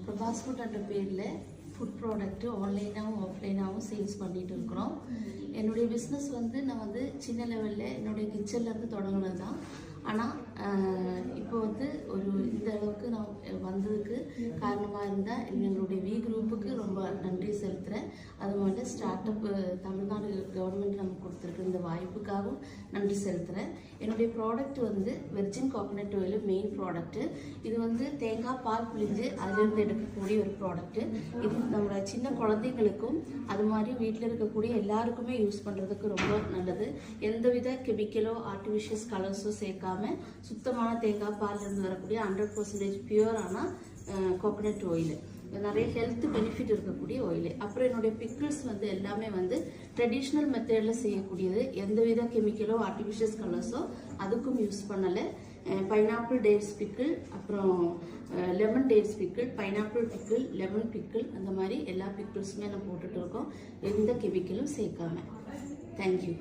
Prabhas food என்ற பேரில் food product ஆன்லைனாகவும் ஆஃப்லைனாகவும் sales பண்ணிகிட்டு இருக்கிறோம். என்னுடைய பிஸ்னஸ் நான் சின்ன லெவலில் என்னுடைய கிச்சன்லேருந்து தொடங்கினது தான். ஆனால் இப்போ ஒரு இந்த அளவுக்கு நான் வந்ததுக்கு காரணமாக இருந்தால் எங்களுடைய வி குரூப்புக்கு ரொம்ப நன்றி செலுத்துகிறேன். அது மட்டும் ஸ்டார்ட் அப் தமிழ்நாடு கவர்மெண்ட் நமக்கு கொடுத்துருக்கு இந்த வாய்ப்புக்காகவும் நன்றி செலுத்துகிறேன். என்னுடைய product virgin coconut oil main product. இது தேங்காய் பால் புளிஞ்சு அதிலிருந்து எடுக்கக்கூடிய ஒரு ப்ராடக்ட்டு. இது நம்மளோட சின்ன குழந்தைங்களுக்கும் அது மாதிரி வீட்டில் இருக்கக்கூடிய எல்லாருக்குமே யூஸ் பண்ணுறதுக்கு ரொம்ப நல்லது. எந்தவித கெமிக்கலோ ஆர்டிஃபிஷியல் கலர்ஸோ சேர்க்காம சுத்தமான தேங்காய் பாலிலிருந்து வரக்கூடிய 100% பியூரான கோகனட் ஆயில். நிறைய ஹெல்த் பெனிஃபிட் இருக்கக்கூடிய ஆயில். அப்புறம் என்னுடைய பிக்கிள்ஸ் எல்லாமே ட்ரெடிஷ்னல் மெத்தடில் செய்யக்கூடியது. எந்தவித கெமிக்கலோ ஆர்டிஃபிஷியல் கலர்ஸோ அதுக்கும் யூஸ் பண்ணலை. பைனாப்பிள் டேட்ஸ் பிக்கிள், அப்புறம் lemon dates pickle, pineapple pickle, lemon pickle, அந்த மாதிரி எல்லா பிக்கிள்ஸுமே நான் போட்டுட்டு இருக்கோம். எந்த கெமிக்கலும் சேர்க்காம. தேங்க்யூ.